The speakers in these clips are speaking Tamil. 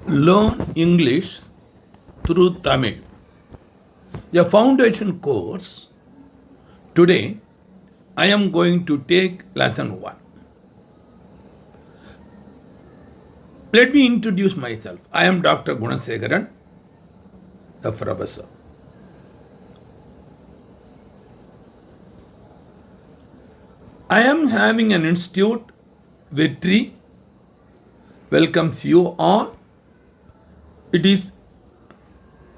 Learn English through Tamil. A foundation course. Today, I am going to take lesson 1. Let me introduce myself. I am Dr. Gunasegaran, a professor. I am having an institute. Vetri welcomes you all. It is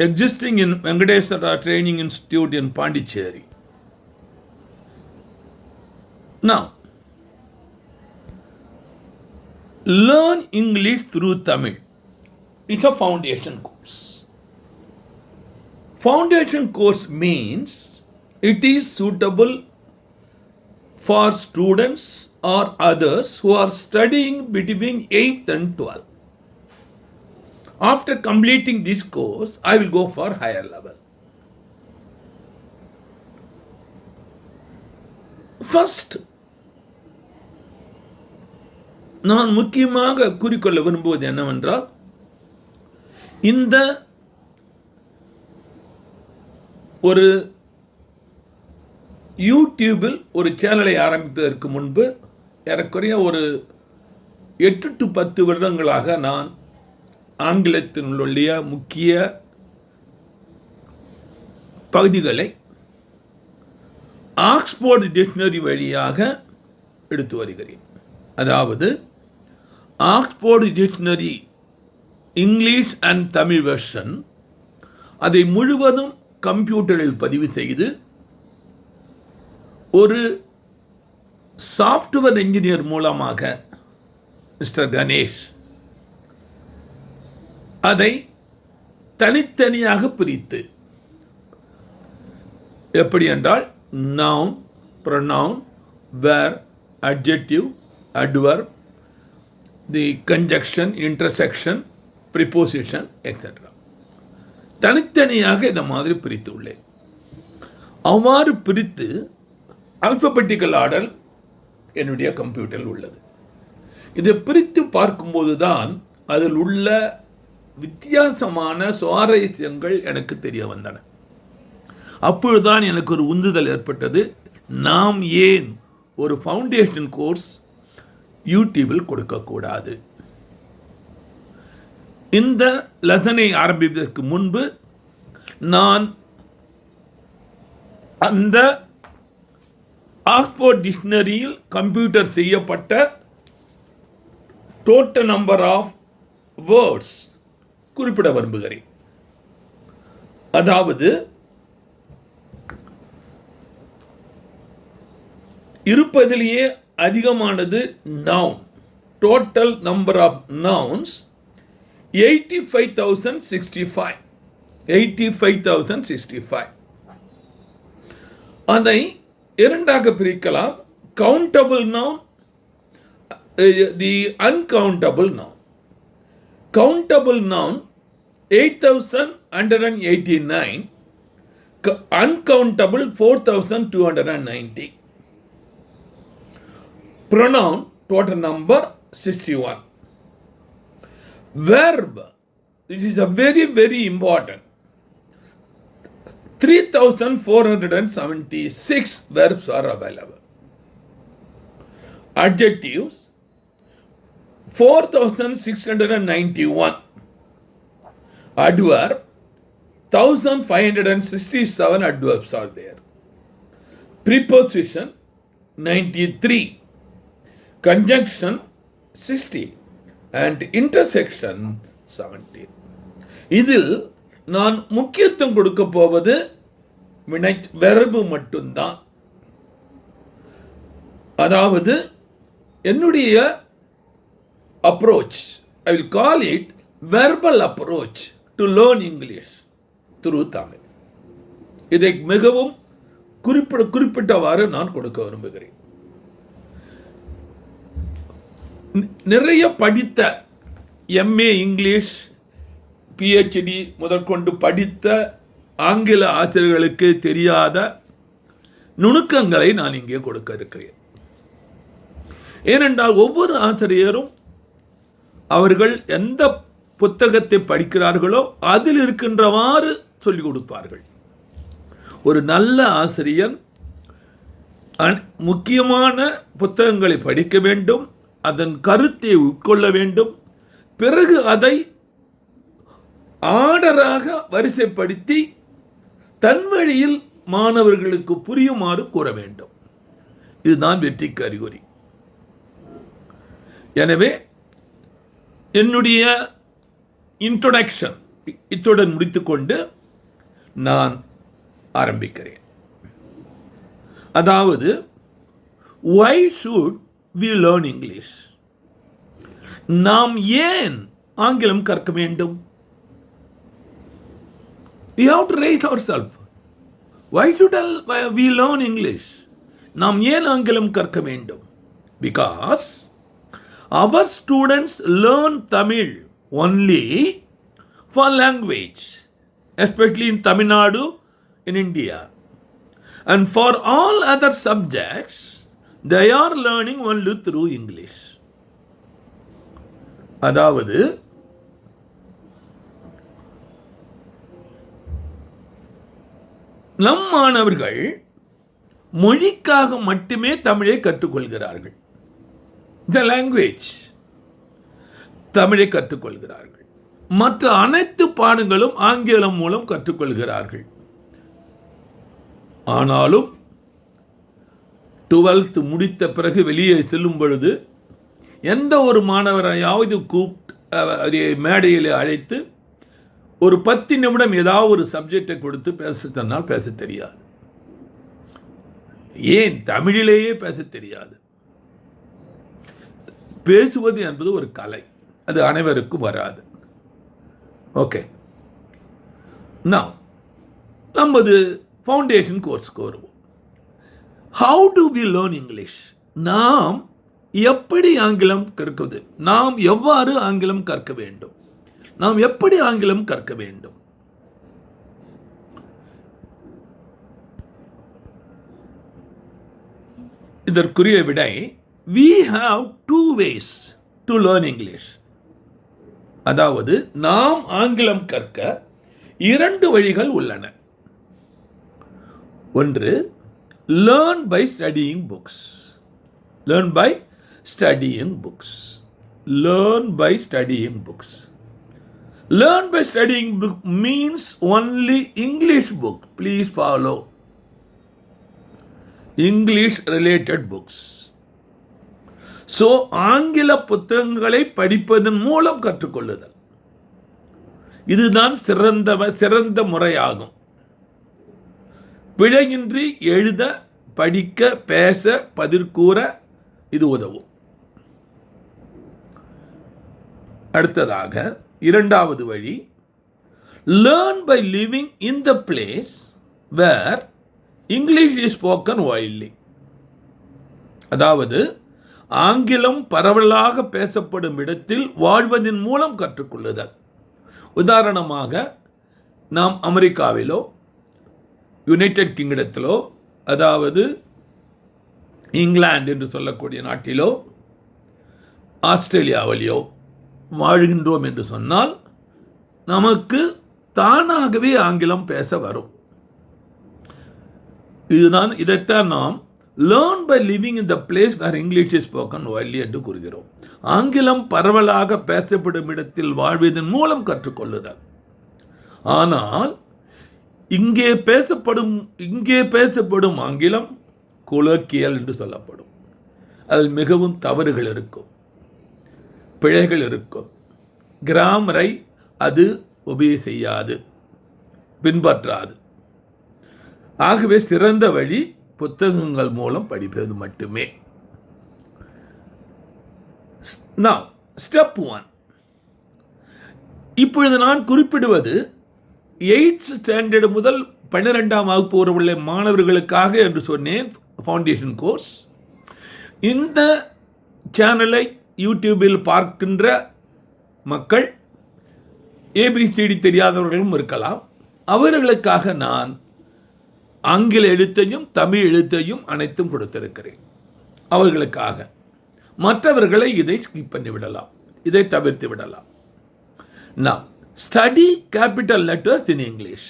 existing in Venkateswara Training Institute in Pondicherry. Now, learn English through Tamil. It's a foundation course. Foundation course means it is suitable for students or others who are studying between 8th and 12th. After completing this course, I will go for higher level. First, நான் முக்கியமாக கூறிக்கொள்ள விரும்புவது என்னவென்றால், இந்த ஒரு யூடியூபில் ஒரு சேனலை ஆரம்பிப்பதற்கு முன்பு ஏறக்குறைய ஒரு 8 to 10 வருடங்களாக நான் ஆங்கிலத்தினுடைய முக்கிய பகுதிகளை ஆக்ஸ்போர்ட் டிக்ஷனரி வழியாக எடுத்து வருகிறேன். அதாவது Oxford dictionary English and Tamil version, அதை முழுவதும் கம்ப்யூட்டரில் பதிவு செய்து ஒரு சாஃப்ட்வேர் என்ஜினியர் மூலமாக மிஸ்டர் கணேஷ் அதை தனித்தனியாக பிரித்து, எப்படி என்றால் நவுன், ப்ரொனவுன், வேர், அட்ஜெக்டிவ், அட்வர்ப், தி கன்ஜக்ஷன், இன்டர்செக்ஷன், ப்ரிப்போசிஷன் எக்ஸெட்ரா தனித்தனியாக இந்த மாதிரி பிரித்து உள்ளேன். அவ்வாறு பிரித்து ஆல்பபெட்டிக்கல் ஆர்டர் என்னுடைய கம்ப்யூட்டரில் உள்ளது. இதை பிரித்து பார்க்கும்போது தான் அதில் உள்ள வித்தியாசமான சுவாரஸ்யங்கள் எனக்கு தெரிய வந்தன. அப்பொழுதுதான் எனக்கு ஒரு உந்துதல் ஏற்பட்டது. நாம் ஏன் ஒரு ஃபவுண்டேஷன் கோர்ஸ் யூடியூபில் கொடுக்கக்கூடாது? இந்த லெசனை ஆரம்பிப்பதற்கு முன்பு நான் அந்த ஆக்ஸ்போர்ட் டிக்ஷனரியில் கம்ப்யூட்டர் செய்யப்பட்ட டோட்டல் நம்பர் ஆஃப் வேர்ட்ஸ் குறிப்பிட விரும்புகிறேன். அதாவது இருப்பதிலேயே அதிகமானது noun. Total number of nouns 85,065. 85,065. அதை இரண்டாக பிரிக்கலாம். Countable noun, the uncountable noun. Countable noun 8,189, uncountable 4,290. Pronoun total number 61. Verb, this is a very very important. 3,476 verbs are available. Adjectives 4,691. Adverb 1,567 adverbs are there. Preposition 93. Conjunction 60 and intersection 17. இதில் நான் முக்கியத்துவம் கொடுக்க போவது வெர்பு மட்டும்தான். அதாவது என்னுடைய approach, I will call it verbal approach to learn English through Tamil. இதை மிகவும் குறிப்பிட்டவாறு நான் கொடுக்க விரும்புகிறேன். நிறைய படித்த எம்ஏ இங்கிலீஷ், பிஹெச்டி முதற்கொண்டு படித்த ஆங்கில ஆசிரியர்களுக்கு தெரியாத நுணுக்கங்களை நான் இங்கே கொடுக்க இருக்கிறேன். ஏனென்றால் ஒவ்வொரு ஆசிரியரும் அவர்கள் எந்த புத்தகத்தை படிக்கிறார்களோ அதில் இருக்கின்றவாறு சொல்லிக் கொடுப்பார்கள். ஒரு நல்ல ஆசிரியர் முக்கியமான புத்தகங்களை படிக்க வேண்டும், அதன் கருத்தை உட்கொள்ள வேண்டும், பிறகு அதை ஆர்டராக வரிசைப்படுத்தி தன் வழியில் மாணவர்களுக்கு புரியுமாறு கூற வேண்டும். இதுதான் வெற்றிக்கு அறிகுறி. எனவே என்னுடைய இன்ட்ரோடக்ஷன் இத்துடன் முடித்துக்கொண்டு நான் ஆரம்பிக்கிறேன். அதாவது, why should we learn English? நாம் ஏன் ஆங்கிலம் கற்க வேண்டும்? We have to raise ourselves. Why should we learn English? நாம் ஏன் ஆங்கிலம் கற்க வேண்டும்? Because our students learn Tamil only for language, especially in Tamil Nadu, in India. And for all other subjects, they are learning only through English. அதாவது, நம் மாணவர்கள் மொழிக்காக மட்டுமே தமிழை கற்றுக்கொள்கிறார்கள். The language, தமிழை கற்றுக்கொள்கிறார்கள். மற்ற அனைத்து பாடங்களும் ஆங்கிலம் மூலம் கற்றுக்கொள்கிறார்கள். ஆனாலும் 12th முடித்த பிறகு வெளியே செல்லும் பொழுது எந்த ஒரு மாணவரையாவது கூப்பிட்டு மேடையில் அழைத்து ஒரு 10 நிமிடம் ஏதாவது ஒரு சப்ஜெக்டை கொடுத்து பேச சொன்னால் பேச தெரியாது. ஏன் தமிழிலேயே பேச தெரியாது. பேசுவது என்பது ஒரு கலை, அது அனைவருக்கும் வராது. ஓகே, நமது ஃபவுண்டேஷன் கோர்ஸ்க்கு வருவோம். How do we learn English? நாம் எப்படி ஆங்கிலம் கற்குவது? நாம் எவ்வாறு ஆங்கிலம் கற்க வேண்டும்? நாம் எப்படி ஆங்கிலம் கற்க வேண்டும்? இதற்குரிய விடை, we have 2 ways to learn English. அதாவது, நாம் ஆங்கிலம் கற்க 2 வழிகள் உள்ளன. ஒன்று, learn by studying books. Learn by studying books. Learn by studying books. Learn by studying book means only English book. Please follow. English related books. So, ஆங்கில புத்தகங்களை படிப்பதன் மூலம் கற்றுக்கொள்ளுதல், இதுதான் சிறந்த முறையாகும். பிழையின்றி எழுத, படிக்க, பேச, பதிர்கூற இது உதவும். அடுத்ததாக 2வது வழி, learn by living in the place where English is spoken widely. அதாவது, ஆங்கிலம் பரவலாக பேசப்படும் இடத்தில் வாழ்வதன் மூலம் கற்றுக்கொள்ளுதல். உதாரணமாக, நாம் அமெரிக்காவிலோ, யுனைடெட் கிங்டத்திலோ, அதாவது இங்கிலாந்து என்று சொல்லக்கூடிய நாட்டிலோ, ஆஸ்திரேலியாவிலோ வாழ்கின்றோம் என்று சொன்னால் நமக்கு தானாகவே ஆங்கிலம் பேச வரும். இதைத்தான் நாம் learn by living in the place where English is spoken widely என்று கூறுகிறோம். ஆங்கிலம் பரவலாக பேசப்படும் இடத்தில் வாழ்வதன் மூலம் கற்றுக்கொள்ளுதல். ஆனால் இங்கே பேசப்படும் ஆங்கிலம் கொலோக்கியல் என்று சொல்லப்படும். அதில் மிகவும் தவறுகள் இருக்கும், பிழைகள் இருக்கும். கிராமரை அது ஒபே செய்யாது, பின்பற்றாது. ஆகவே சிறந்த வழி புத்தகங்கள் மூலம் படிப்பது மட்டுமே. Now, step 1. இப்பொழுது நான் குறிப்பிடுவது 8th ஸ்டாண்டர்ட் முதல் 12ஆம் வகுப்பு உள்ள மாணவர்களுக்காக என்று சொன்னேன், ஃபவுண்டேஷன் கோர்ஸ். இந்த சேனலை யூடியூபில் பார்க்கின்ற மக்கள் ஏபிசிடி தெரியாதவர்களும் இருக்கலாம். அவர்களுக்காக நான் ஆங்கில எழுத்தையும் தமிழ் எழுத்தையும் அனைத்தும் கொடுத்திருக்கிறேன். அவர்களுக்காக. மற்றவர்களை இதை ஸ்கிப் பண்ணி விடலாம், இதை தவிர்த்து விடலாம். Now, study capital letters in English.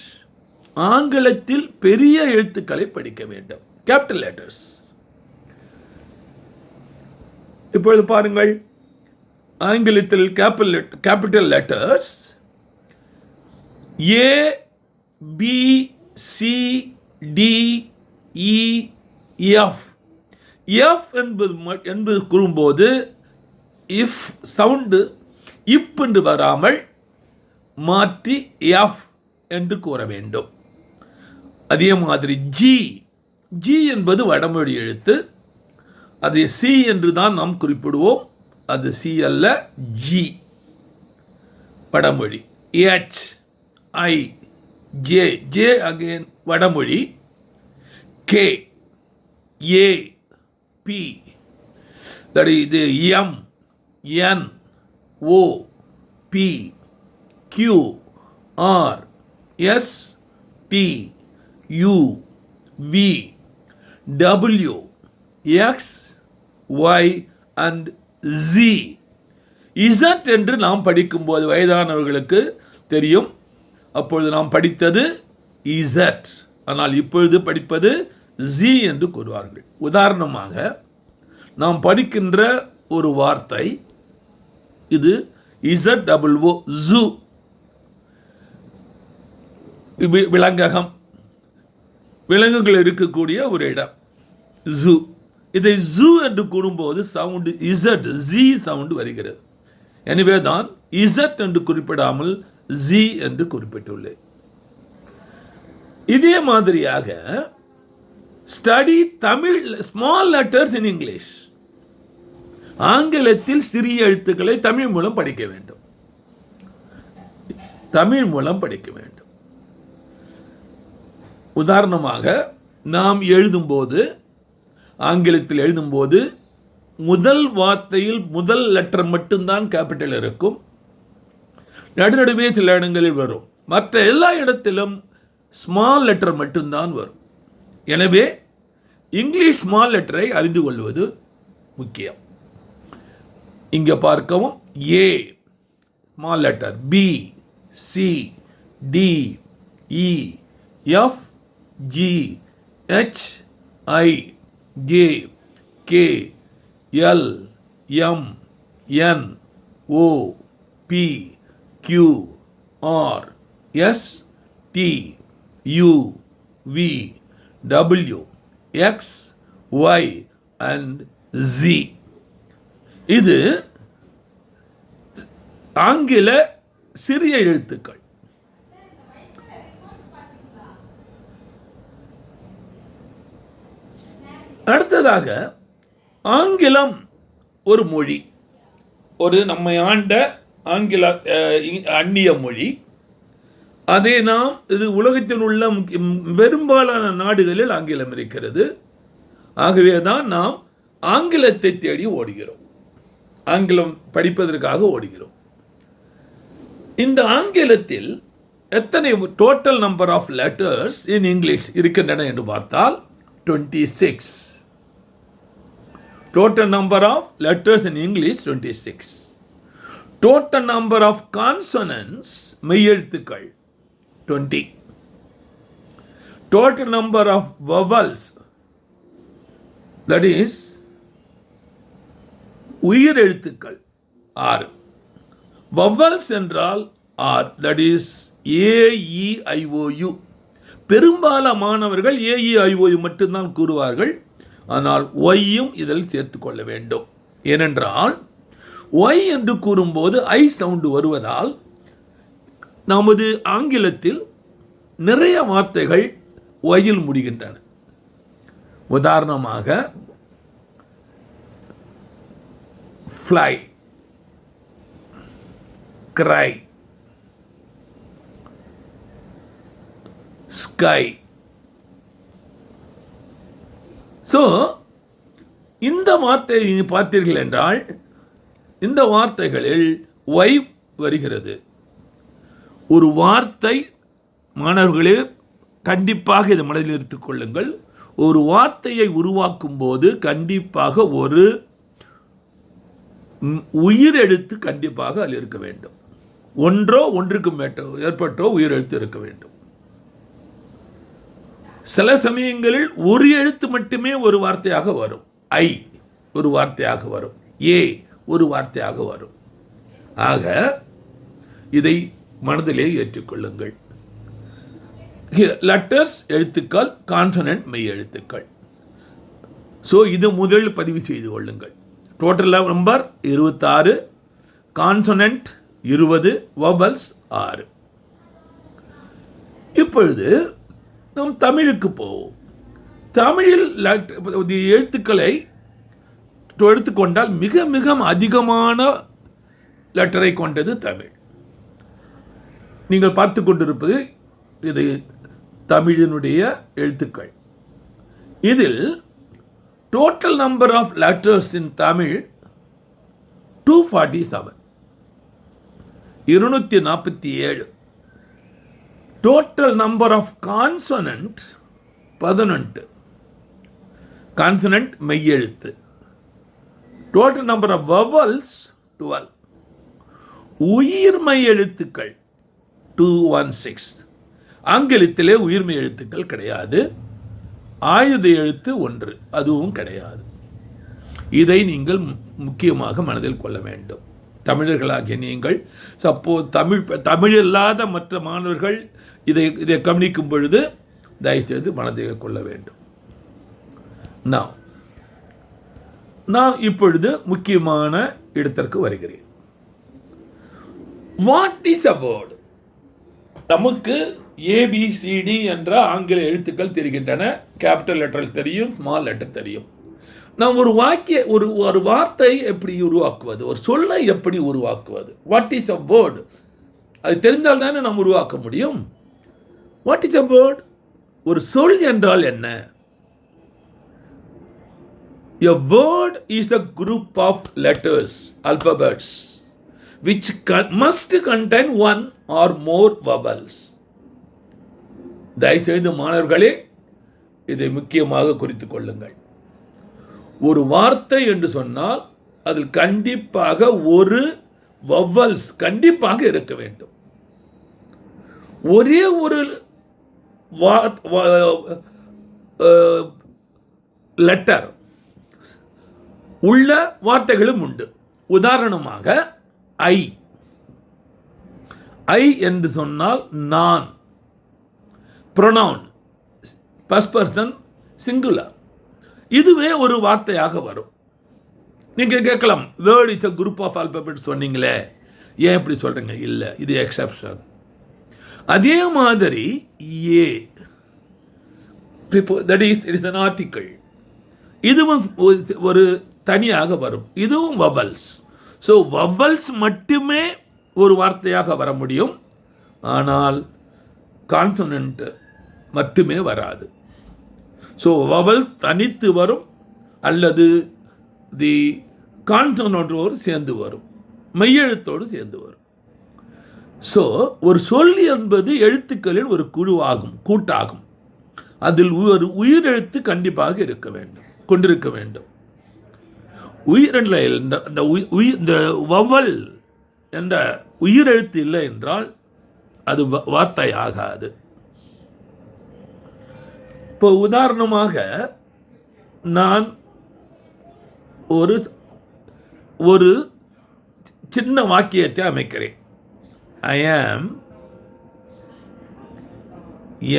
ஆங்கிலத்தில் பெரிய எழுத்துக்களை படிக்க வேண்டும். Capital letters. இப்பொழுது பாருங்கள், ஆங்கிலத்தில் capital letters A, B, C, D, E, F. F என்பது கூறும்போது if சவுண்டு இப் என்று வராமல் மாற்றி F என்று கூற வேண்டும். அதே மாதிரி G என்பது வடமொழி எழுத்து, அதை C என்று தான் நாம் குறிப்பிடுவோம். அது C அல்ல, G வடமொழி. H, I, J again வடமொழி. K, A, P, that is the M, N, O, P, Q, R, S, T, U, V, W, X, Y and Z. Z என்று நாம் படிக்கும்போது வயதானவர்களுக்கு தெரியும். அப்பொழுது நாம் படித்தது Z, ஆனால் இப்பொழுது படிப்பது Z என்று கூறுவார்கள். உதாரணமாக நாம் படிக்கின்ற ஒரு வார்த்தை இது ZOO, ஜூ. விலங்ககம், விலங்குகள் இருக்கக்கூடிய ஒரு இடம் ஜூ. இதை ஜூ என்று கூறும்போது சவுண்டு ஜி சவுண்டு வருகிறது. எனவே தான் இசட் என்று குறிப்பிடாமல் ஜி என்று குறிப்பிட்டுள்ளேன். இதே மாதிரியாக study Tamil small letters in English. ஆங்கிலத்தில் சிறிய எழுத்துக்களை தமிழ் மூலம் படிக்க வேண்டும். தமிழ் மூலம் படிக்க வேண்டும். உதாரணமாக நாம் எழுதும்போது, ஆங்கிலத்தில் எழுதும்போது முதல் வார்த்தையில் முதல் லெட்டர் மட்டும்தான் கேபிட்டல் இருக்கும். நடுநடுவே சில இடங்களில் வரும். மற்ற எல்லா இடத்திலும் ஸ்மால் லெட்டர் மட்டும்தான் வரும். எனவே இங்கிலீஷ் ஸ்மால் லெட்டரை அறிந்து கொள்வது முக்கியம். இங்கே பார்க்கவும், A small letter, B, C, D, E, F, G, H, I, J, K, L, M, N, O, P, Q, R, S, T, U, V, W, X, Y and Z. இது ஆங்கில சிறிய எழுத்துக்கள். அடுத்ததாக ஆங்கிலம் ஒரு மொழி, ஒரு நம்மை ஆண்ட ஆங்கில அந்நிய மொழி. அதை நாம் இது உலகத்தில் உள்ள பெரும்பாலான நாடுகளில் ஆங்கிலம் இருக்கிறது. ஆகவே தான் நாம் ஆங்கிலத்தை தேடி ஓடுகிறோம், ஆங்கிலம் படிப்பதற்காக ஓடுகிறோம். இந்த ஆங்கிலத்தில் எத்தனை total number of letters in English இருக்கின்றன என்று பார்த்தால் 26. Total number of letters in English 26. Total number of consonants மெய்யெழுத்துக்கள் 20. Total number of vowels, that is உயிர் எழுத்துக்கள் 6. vowels என்றால் 6, that is AEIOU. பெரும்பாலான மாணவர்கள் AEIOU மட்டும்தான் கூறுவார்கள். ஆனால் ஒய்யும் இதில் சேர்த்து கொள்ள வேண்டும். ஏனென்றால் ஒய் என்று கூறும்போது ஐ சவுண்டு வருவதால் நமது ஆங்கிலத்தில் நிறைய வார்த்தைகள் ஒயில் முடிகின்றன. உதாரணமாக fly, cry, sky. ஸோ இந்த வார்த்தையை நீங்கள் பார்த்தீர்கள் என்றால் இந்த வார்த்தைகளில் ஒய் வருகிறது. ஒரு வார்த்தை, மாணவர்களே கண்டிப்பாக இதை மனதில் எடுத்துக் கொள்ளுங்கள், ஒரு வார்த்தையை உருவாக்கும் போது கண்டிப்பாக ஒரு உயிர் எழுத்து கண்டிப்பாக அதில் இருக்க வேண்டும். ஒன்றோ ஒன்றுக்கு ஏற்பட்டோ உயிரெழுத்து இருக்க வேண்டும். சில சமயங்களில் ஒரு எழுத்து மட்டுமே ஒரு வார்த்தையாக வரும். ஐ ஒரு வார்த்தையாக வரும், ஏ ஒரு வார்த்தையாக வரும். ஆக இதை மனதிலே ஏற்றுக்கொள்ளுங்கள். லெட்டர்ஸ் எழுத்துக்கள், கான்சனன்ட் மெய் எழுத்துக்கள். ஸோ இது முதலில் பதிவு செய்து கொள்ளுங்கள். Total number 26, consonant 20, vowels 6. இப்பொழுது நாம் தமிழுக்கு போவோம். தமிழில் எழுத்துக்களை எடுத்துக்கொண்டால் மிக மிக அதிகமான லெட்டரை கொண்டது தமிழ். நீங்கள் பார்த்து கொண்டிருப்பது இது தமிழினுடைய எழுத்துக்கள். இதில் total number of letters in Tamil 247, 247. Total number of consonant 18, consonant மெய்யெழுத்து. டோட்டல் நம்பர் ஆஃப் வவல்ஸ் 12, உயிர்மெய் எழுத்துக்கள் 216. ஆங்கிலத்திலே உயிர்மெய் எழுத்துக்கள் கிடையாது. ஆயுத எழுத்து 1, அதுவும் கிடையாது. இதை நீங்கள் முக்கியமாக மனதில் கொள்ள வேண்டும். தமிழர்களாகிய நீங்கள் தமிழ் இல்லாத மற்ற மாணவர்கள் இதை கவனிக்கும் பொழுது தயவுசெய்து மனதில் கொள்ள வேண்டும். நான் இப்பொழுது முக்கியமான இடத்திற்கு வருகிறேன். What is a word? நமக்கு ஏபிசிடி என்ற ஆங்கில எழுத்துக்கள் தெரிகின்றன. கேபிட்டல் லெட்டர் தெரியும், ஸ்மால் லெட்டர் தெரியும். நாம் ஒரு வார்த்தை எப்படி உருவாக்குவது, ஒரு சொல்லை எப்படி உருவாக்குவது? What is a word? அது தெரிந்தால் தானே நாம் உருவாக்க முடியும். What is a word? ஒரு சொல் என்றால் என்ன? A word is a group of letters, alphabets, which must contain one or more vowels. தயவுசெய்து மாணவர்களே இதை முக்கியமாக குறித்துக் கொள்ளுங்கள். ஒரு வார்த்தை என்று சொன்னால் அதில் கண்டிப்பாக ஒரு வவல்ஸ் கண்டிப்பாக இருக்க வேண்டும். ஒரே ஒரு லெட்டர் உள்ள வார்த்தைகளும் உண்டு. உதாரணமாக ஐ என்று சொன்னால் நான், ப்ரொனவுன், ஃபர்ஸ்ட் பர்சன் சிங்குலர், இதுவே ஒரு வார்த்தையாக வரும். நீங்கள் கேட்கலாம், word is a group of alphabet சொன்னீங்களே, ஏன் இப்படி சொல்கிறீங்க? இல்லை, இது எக்ஸெப்ஷன். அதே மாதிரி A, that is it is an article, இதுவும் ஒரு தனியாக வரும். இதுவும் வவல்ஸ். ஸோ வவல்ஸ் மட்டுமே ஒரு வார்த்தையாக வர முடியும். ஆனால் கான்சனன்ட் மட்டுமே வராது. ஸோ வவல் தனித்து வரும் அல்லது தி கான்சனன்ட்டோடு சேர்ந்து வரும், மெய்யெழுத்தோடு சேர்ந்து வரும். ஸோ ஒரு சொல் என்பது எழுத்துக்களில் ஒரு குழுவாகும், கூட்டாகும். அதில் ஒரு உயிரெழுத்து கண்டிப்பாக கொண்டிருக்க வேண்டும். இந்த வவல் என்ற உயிரெழுத்து இல்லை என்றால் அது வார்த்தை ஆகாது. இப்போ உதாரணமாக நான் ஒரு சின்ன வாக்கியத்தை அமைக்கிறேன். ஐ ஆம்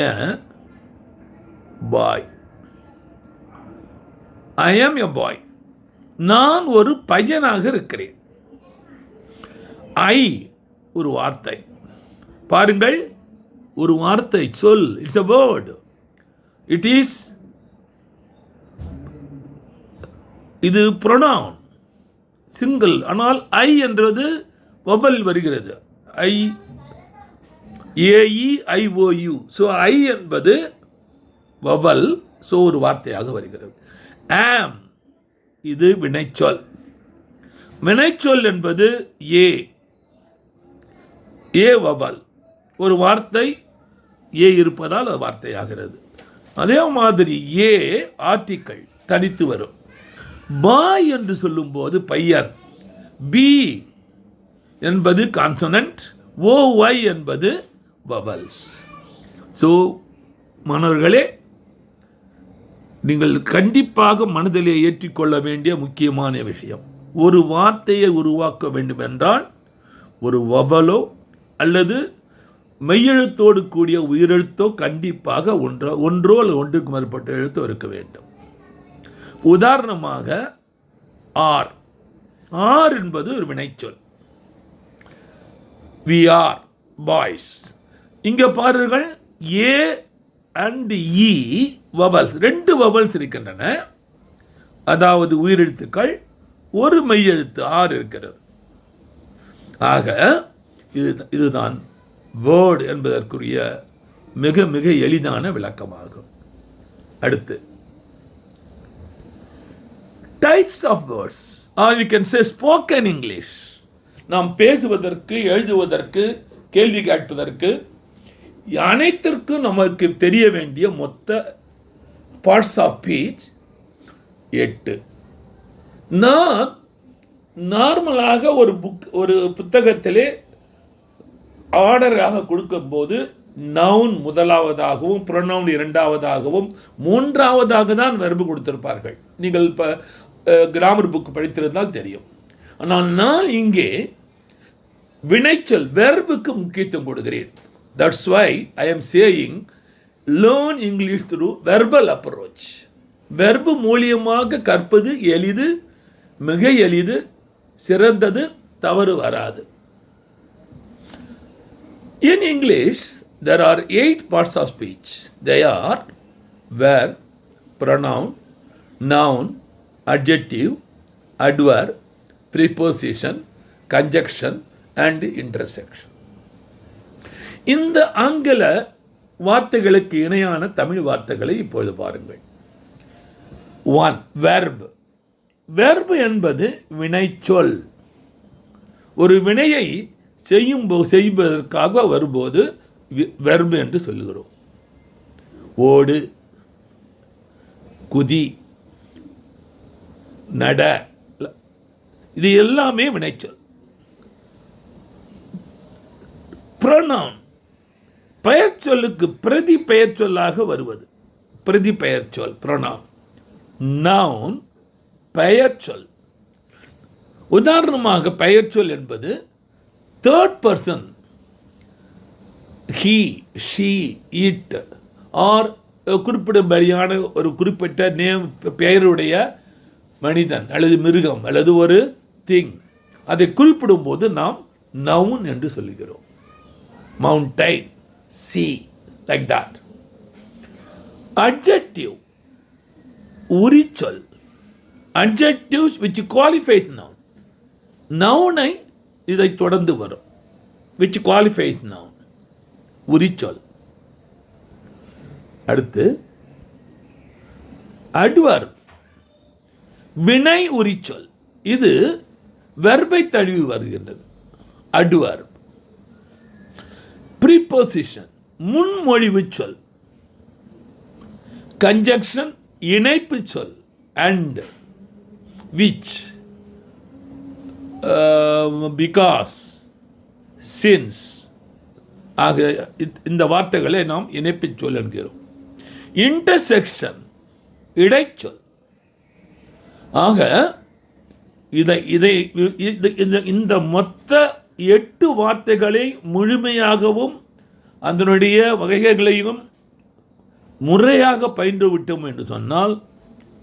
எ பாய். ஐ ஆம் எ பாய். நான் ஒரு பையனாக இருக்கிறேன். ஐ ஒரு வார்த்தை. பாருங்கள், ஒரு வார்த்தை, சொல். It's a word. It is, இது pronoun சிங்கிள். ஆனால் ஐ என்றது வவல் வருகிறது. ஐ, AEIOU. ஸோ ஐ என்பது வவல். ஸோ ஒரு வார்த்தையாக வருகிறது. ஆம், இது வினைச்சொல். வினைச்சொல் என்பது ஏ வவல். ஒரு வார்த்தை ஏ இருப்பதால் அது வார்த்தையாகிறது. அதே மாதிரி ஏ ஆர்டிக்கிள் தனித்து வரும். பாய் என்று சொல்லும்போது பையன். பி என்பது கான்சனன்ட், OY என்பது vowels. ஸோ மாணவர்களே, நீங்கள் கண்டிப்பாக மனதிலே ஏற்றிக்கொள்ள வேண்டிய முக்கியமான விஷயம், ஒரு வார்த்தையை உருவாக்க வேண்டும் என்றால் ஒரு வவலோ அல்லது மெய்யெழுத்தோடு கூடிய உயிரெழுத்தோ கண்டிப்பாக ஒன்றோ அல்லது ஒன்றுக்கு மேற்பட்ட எழுத்தோ இருக்க வேண்டும். உதாரணமாக ஆர். ஆர் என்பது ஒரு வினைச்சொல். we are boys. இங்கே பாருங்கள், A and E vowels, 2 vowels இருக்கின்றன. அதாவது உயிரெழுத்துக்கள், ஒரு மெய்யெழுத்து ஆர் இருக்கிறது. ஆக இதுதான் வேர்ட் என்பதற்குரிய மிக மிக எளிதான விளக்கமாகும். அடுத்து types of words are you can say spoken English. நாம் பேசுவதற்கு, எழுதுவதற்கு, கேள்வி கேட்பதற்கு அனைத்திற்கும் நமக்கு தெரிய வேண்டிய மொத்த பார்ட்ஸ் ஆஃப் ஸ்பீச் 8. நான் நார்மலாக ஒரு புத்தகத்திலே ஆர்டராக கொடுக்கும்போது நவுன் முதலாவதாகவும் ப்ரொனவுன் இரண்டாவதாகவும் மூன்றாவதாக தான் வெர்பு கொடுத்திருப்பார்கள். நீங்கள் இப்போ கிராமர் புக் படித்திருந்தால் தெரியும். ஆனால் நான் இங்கே வினைச்சொல் வெர்புக்கு முக்கியத்துவம் கொடுக்கிறேன். That's why I am saying learn English through verbal approach. Verb மூலியமாக கற்பது எளிது, மிக எளிது, சிறந்தது, தவறு வராது. In English, there are 8 parts of speech. They are verb, pronoun, noun, adjective, adverb, preposition, conjunction and intersection. இந்த ஆங்கில வார்த்தைகளுக்கு இணையான தமிழ் வார்த்தைகளை இப்பொழுது பாருங்கள். 1. verb. verb என்பது வினைச்சொல். ஒரு வினையை செய்வதற்காக வரும்போது வெர்பு என்று சொல்லுகிறோம். ஓடு, குதி, நட, இது எல்லாமே வினைச்சொல். ப்ரொனவுன் பெயர் சொல்லுக்கு பிரதி பெயர் சொல்லாக வருவது பிரதி பெயர் சொல் ப்ரொனவுன். நவுன் பெயர் சொல். உதாரணமாக பெயர் சொல் என்பது third person, he, she, it are குறிப்பிடும்படியான ஒரு குறிப்பிட்ட நேம் பெயருடைய மனிதன் அல்லது மிருகம் அல்லது ஒரு திங், அதை குறிப்பிடும் போது நாம் நவுன் என்று சொல்லுகிறோம். Mountain, sea, like that. Adjective உரிச்சொல். Adjectives which qualifies noun. நவுனை இதை தொடர்ந்து வரும், which qualifies noun, உரிச்சொல். அடுத்து adverb வினை உரிச்சொல். இது வெர்பை தழுவி வருகின்றது. adverb. preposition முன்மொழிவு சொல். conjunction இணைப்பு சொல். and, which, because, since ஆக இந்த வார்த்தைகளை நாம் இணைப்பு சொல் என்கிறோம். இன்டர்செக்ஷன் இடைச்சொல். ஆக இந்த மொத்த 8 வார்த்தைகளை முழுமையாகவும் அதனுடைய வகைகளையும் முறையாக பயின்று விட்டோம் என்று சொன்னால்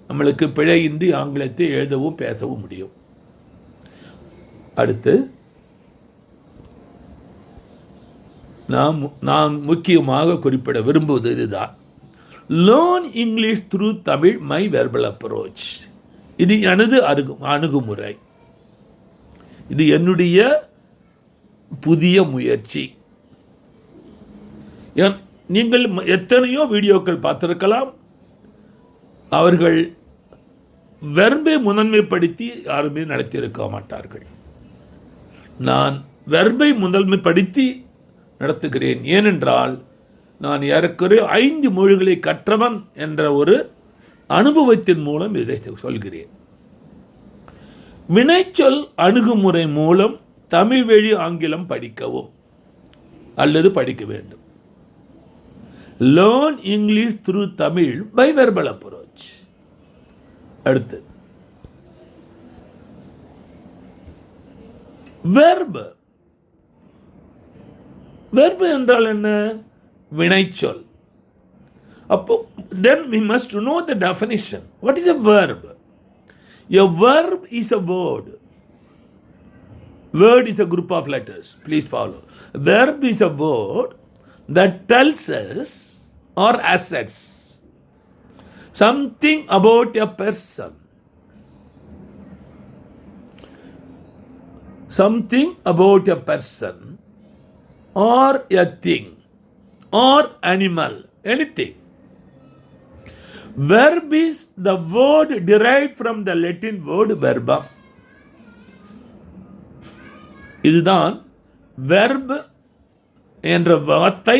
நம்மளுக்கு பிழையின்றி ஆங்கிலத்தை எழுதவும் பேசவும் முடியும். அடுத்து நான் முக்கியமாக குறிப்பிட விரும்புவது இதுதான். Learn English through Tamil my verbal approach. இது எனது அணுகுமுறை. இது என்னுடைய புதிய முயற்சி. நீங்கள் எத்தனையோ வீடியோக்கள் பார்த்திருக்கலாம். அவர்கள் வெர்பை முதன்மைப்படுத்தி யாருமே நடத்தியிருக்க மாட்டார்கள். நான் வெர்பை முதன்மைப்படுத்தி நடத்துகிறேன். ஏனென்றால் நான் ஏறக்குறைய 5 மொழிகளை கற்றவன் என்ற ஒரு அனுபவத்தின் மூலம் இதை சொல்கிறேன். வினைச்சொல் அணுகுமுறை மூலம் தமிழ் வழி ஆங்கிலம் படிக்கவும். அல்லது படிக்க வேண்டும். Learn English through Tamil by verbal approach. அடுத்து வெர்ப். வெர்ப் என்றால் என்ன? வினைச்சொல். அப்போ then we must know the definition. What is a verb? A verb is a word. Word is a group of letters. Please follow. Verb is a word that tells us or asserts something about a person, something about a person or a thing or animal, anything. Verb is the word derived from the Latin word verbum. இதுதான் வெர்ப் என்ற வார்த்தை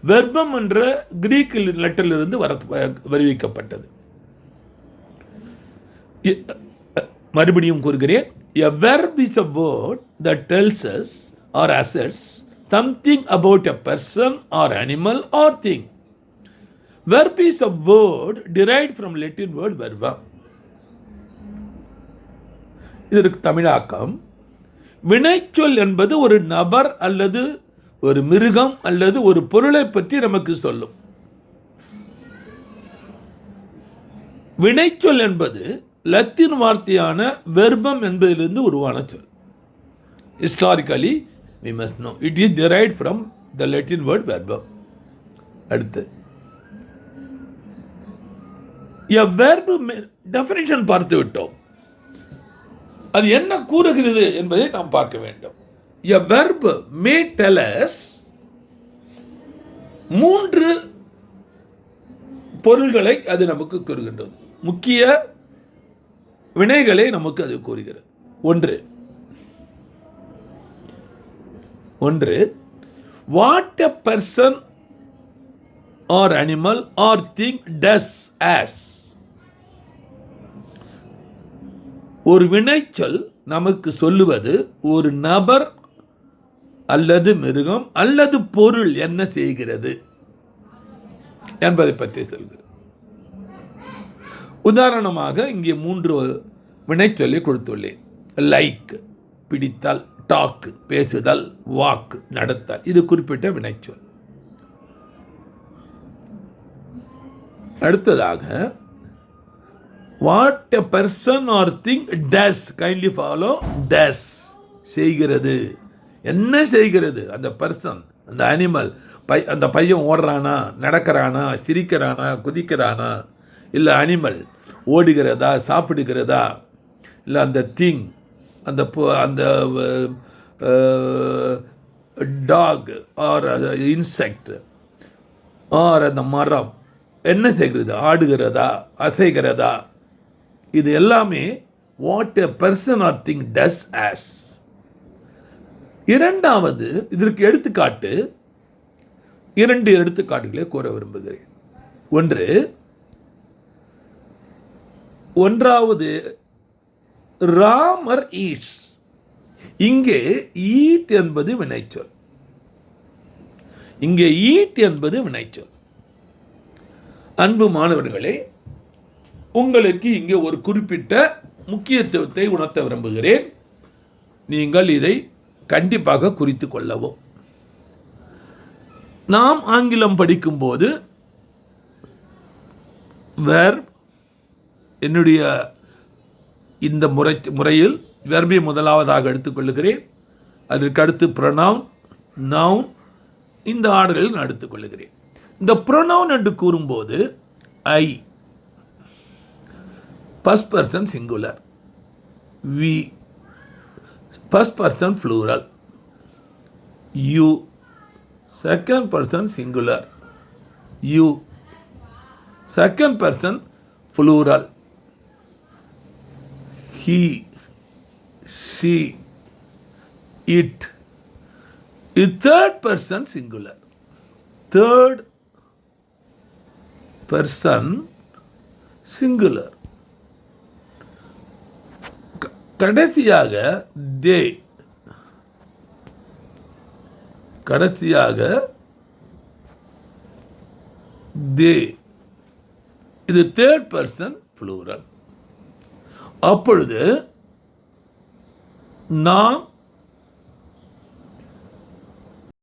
வெர்பம் என்ற கிரீக் லெட்டரிலிருந்து வருவிக்கப்பட்டது. மறுபடியும் கூறுகிறேன். A verb is a word that tells us or asserts something about a person or animal or thing. Verb is a word derived from Latin word verbum. இதற்கு தமிழாக்கம். வினைச்சொல் என்பது ஒரு நபர் அல்லது ஒரு மிருகம் அல்லது ஒரு பொருளை பற்றி நமக்கு சொல்லும். வினைச்சொல் என்பது லத்தீன் வார்த்தையான வெர்பம் என்பதிலிருந்து உருவான சொல். Historically we must know it is derived from the Latin word verbum. அடுத்து a verb definition பார்த்து விட்டோம். அது என்ன கூறுகிறது என்பதை நாம் பார்க்க வேண்டும். A verb may tell us 3 பொருள்களை அது நமக்கு கூறுகின்றது. முக்கிய வினைகளை நமக்கு அது கூறுகிறது. ஒன்று what a person or animal or thing does as. ஒரு வினைச்சொல் நமக்கு சொல்லுவது ஒரு நபர் அல்லது மிருகம் அல்லது பொருள் என்ன செய்கிறது என்பதை பற்றி சொல்கிறது. உதாரணமாக இங்கே 3 வினைச்சொல்லை கொடுத்துள்ளேன். லைக் பிடித்தல், டாக் பேசுதல், வாக் நடத்தல். இது குறிப்பிட்ட வினைச்சொல். அடுத்ததாக what a person or thing does, kindly follow, does செய்கிறது. என்ன செய்கிறது? அந்த பர்சன், அந்த அனிமல், அந்த பையன் ஓடுறானா, நடக்கிறானா, சிரிக்கிறானா, குதிக்கிறானா, இல்லை அனிமல் ஓடுகிறதா, சாப்பிடுகிறதா, இல்லை அந்த திங், அந்த டாக் ஆர் இன்செக்ட் ஆர் அந்த மரம் என்ன செய்கிறது? ஆடுகிறதா, அசைகிறதா? இது எல்லாமே what a person or thing does as. இரண்டாவது இதற்கு எடுத்துக்காட்டு 2 எடுத்துக்காட்டுகளை கூற விரும்புகிறேன். ஒன்றாவது ராமர் ஈட்ஸ். இங்கே ஈட் என்பது வினைச்சொல். அன்பு மாணவர்களே, உங்களுக்கு இங்கே ஒரு குறிப்பிட்ட முக்கியத்துவத்தை உணர்த்த விரும்புகிறேன். நீங்கள் இதை கண்டிப்பாக குறித்து கொள்ளவும். நாம் ஆங்கிலம் படிக்கும்போது வெர்ப், என்னுடைய இந்த முறையில் வெர்பை முதலாவதாக எடுத்துக்கொள்ளுகிறேன். அதற்கு அடுத்து ப்ரொனவுன், நவுன், இந்த ஆர்டரில் நான் எடுத்துக்கொள்ளுகிறேன். இந்த ப்ரொனவுன் என்று கூறும்போது ஐ first person singular, we first person plural, you second person singular, you second person plural, he, she, it, third person singular, third person singular. கடைசியாக தே. கடைசியாக தே, இது தேர்ட் பர்சன் ப்ளூரல். அப்பொழுது நாம்